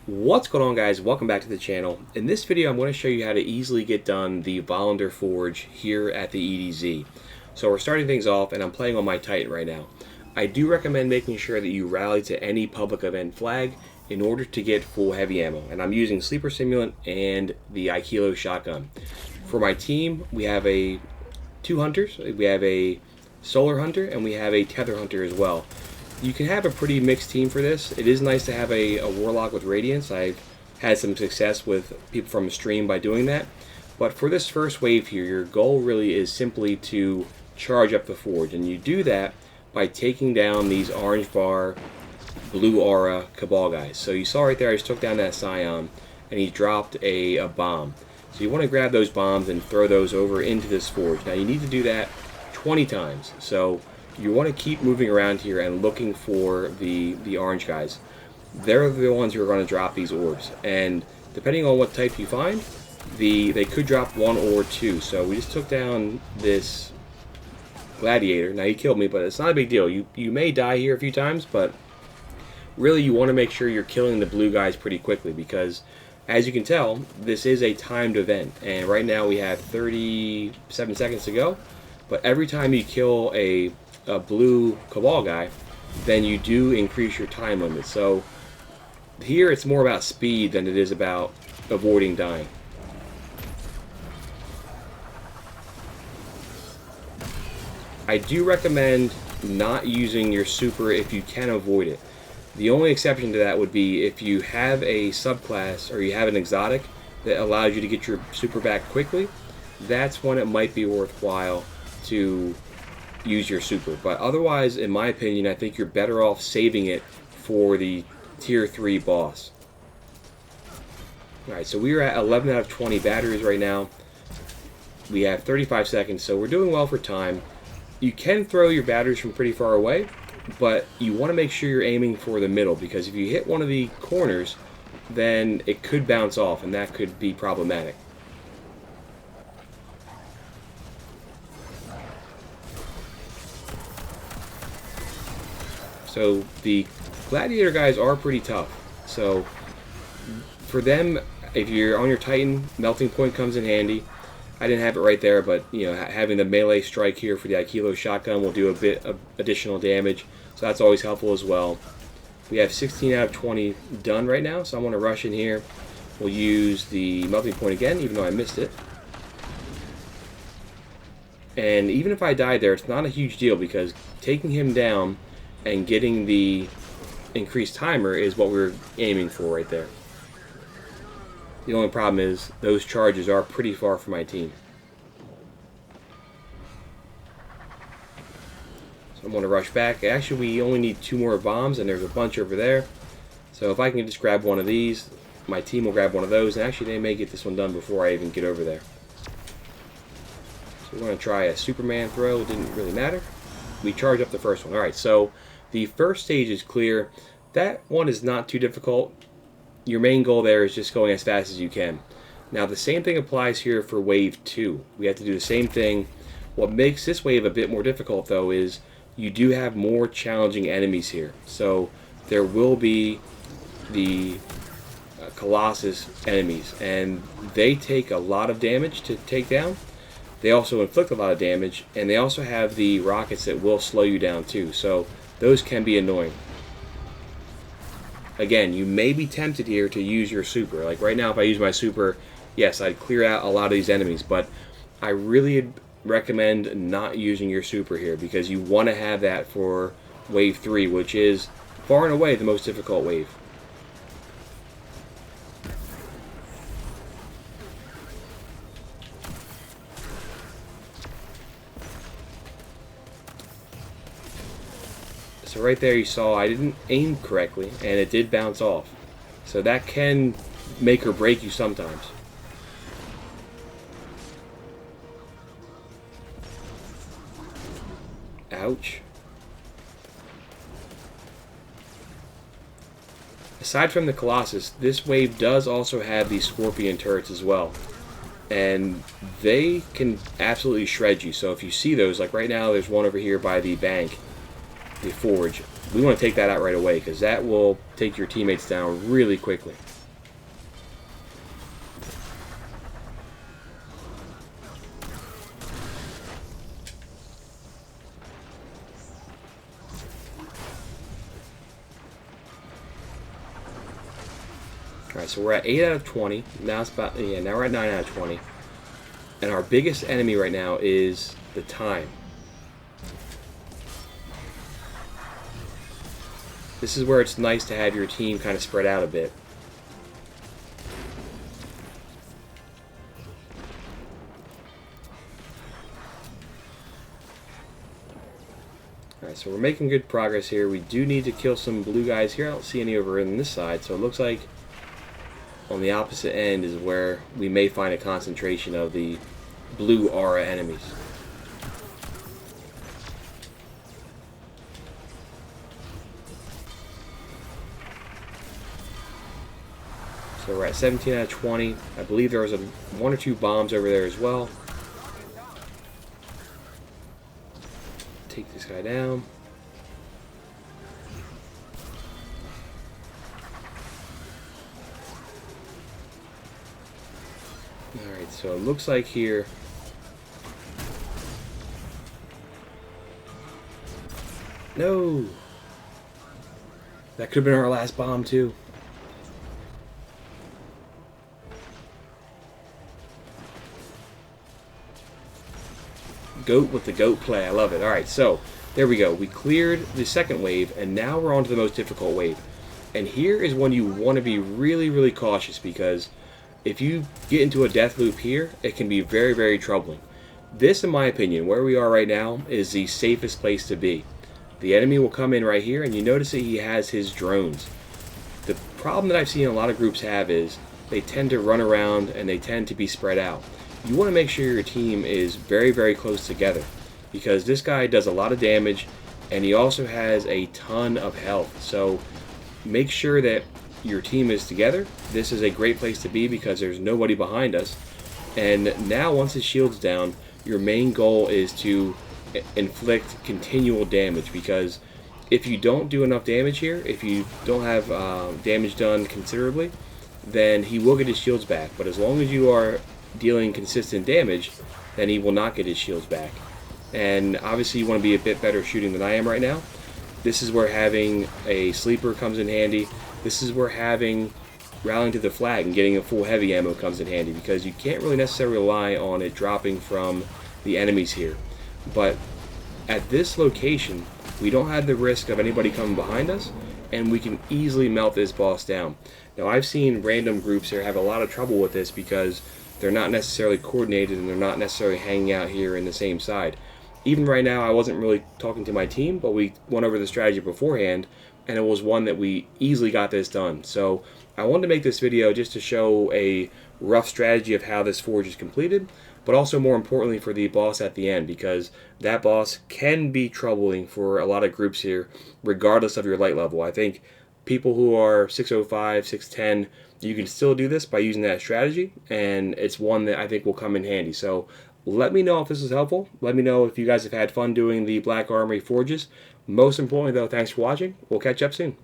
What's going on, guys? Welcome back to the channel. In this video I'm going to show you how to easily get done the Volundr Forge here at the EDZ. So we're starting things off and I'm playing on my Titan right now. I do recommend making sure that you rally to any public event flag in order to get full heavy ammo, and I'm using Sleeper Simulant and the Aikilo shotgun. For my team we have two hunters, we have a solar hunter and we have a tether hunter as well. You can have a pretty mixed team for this. It is nice to have a warlock with radiance. I've had some success with people from the stream by doing that. But for this first wave here, your goal really is simply to charge up the forge. And you do that by taking down these orange bar, blue aura cabal guys. So you saw right there, I just took down that scion and he dropped a bomb. So you want to grab those bombs and throw those over into this forge. Now you need to do that 20 times. So you want to keep moving around here and looking for the orange guys. They're the ones who are going to drop these orbs, and depending on what type you find, they could drop one or two. So we just took down this gladiator. Now he killed me, but it's not a big deal. You may die here a few times, but really you want to make sure you're killing the blue guys pretty quickly, because as you can tell, this is a timed event, and right now we have 37 seconds to go. But every time you kill a blue cabal guy, then you do increase your time limit. So here it's more about speed than it is about avoiding dying. I do recommend not using your super if you can avoid it. The only exception to that would be if you have a subclass or you have an exotic that allows you to get your super back quickly. That's when it might be worthwhile to use your super, but otherwise, in my opinion, I think you're better off saving it for the tier 3 boss. Alright, so we are at 11 out of 20 batteries right now. We have 35 seconds, so we're doing well for time. You can throw your batteries from pretty far away, but you want to make sure you're aiming for the middle, because if you hit one of the corners, then it could bounce off, and that could be problematic. So the gladiator guys are pretty tough. So for them, if you're on your Titan, melting point comes in handy. I didn't have it right there, but you know, having the melee strike here for the Aikilo shotgun will do a bit of additional damage, so that's always helpful as well. We have 16 out of 20 done right now, so I want to rush in here. We'll use the melting point again, even though I missed it. And even if I died there, it's not a huge deal, because taking him down and getting the increased timer is what we're aiming for right there. The only problem is those charges are pretty far from my team. So I'm going to rush back. Actually, we only need 2 more bombs, and there's a bunch over there. So if I can just grab one of these, my team will grab one of those, and actually they may get this one done before I even get over there. So we're going to try a Superman throw. It didn't really matter. We charge up the first one. Alright, so the first stage is clear. That one is not too difficult. Your main goal there is just going as fast as you can. Now the same thing applies here for wave 2. We have to do the same thing. What makes this wave a bit more difficult though is you do have more challenging enemies here. So there will be the Colossus enemies, and they take a lot of damage to take down. They also inflict a lot of damage, and they also have the rockets that will slow you down too, so those can be annoying. Again, you may be tempted here to use your super. Like right now, if I use my super, yes, I'd clear out a lot of these enemies, but I really recommend not using your super here, because you want to have that for wave 3, which is far and away the most difficult wave. So right there you saw I didn't aim correctly, and it did bounce off. So that can make or break you sometimes. Ouch. Aside from the Colossus, this wave does also have these Scorpion turrets as well. And they can absolutely shred you. So if you see those, like right now there's one over here by the bank, the forge, we want to take that out right away, because that will take your teammates down really quickly. Alright, so we're at 8 out of 20. Now it's about, yeah, now we're at 9 out of 20. And our biggest enemy right now is the time. This is where it's nice to have your team kind of spread out a bit. Alright, so we're making good progress here. We do need to kill some blue guys here. I don't see any over in this side, so it looks like on the opposite end is where we may find a concentration of the blue aura enemies. So we're at 17 out of 20. I believe there was one or two bombs over there as well. Take this guy down. Alright, so it looks like here no! That could have been our last bomb too. Goat with the goat play. I love it. Alright, so there we go. We cleared the second wave, and now we're on to the most difficult wave. And here is when you want to be really, really cautious, because if you get into a death loop here, it can be very, very troubling. This, in my opinion, where we are right now, is the safest place to be. The enemy will come in right here, and you notice that he has his drones. The problem that I've seen a lot of groups have is they tend to run around and they tend to be spread out. You want to make sure your team is very, very close together, because this guy does a lot of damage and he also has a ton of health. So make sure that your team is together. This is a great place to be because there's nobody behind us. And now once his shield's down, your main goal is to inflict continual damage, because if you don't do enough damage here, if you don't have damage done considerably, then he will get his shields back. But as long as you are dealing consistent damage, then he will not get his shields back. And obviously you want to be a bit better shooting than I am right now. This is where having a sleeper comes in handy. This is where having rallying to the flag and getting a full heavy ammo comes in handy, because you can't really necessarily rely on it dropping from the enemies here. But at this location, we don't have the risk of anybody coming behind us, and we can easily melt this boss down. Now, I've seen random groups here have a lot of trouble with this because they're not necessarily coordinated and they're not necessarily hanging out here in the same side. Even right now, I wasn't really talking to my team, but we went over the strategy beforehand, and it was one that we easily got this done. So I wanted to make this video just to show a rough strategy of how this forge is completed, but also more importantly for the boss at the end, because that boss can be troubling for a lot of groups here, regardless of your light level. I think people who are 605, 610, you can still do this by using that strategy, and it's one that I think will come in handy. So let me know if this was helpful. Let me know if you guys have had fun doing the Black Armory forges. Most importantly though, thanks for watching. We'll catch up soon.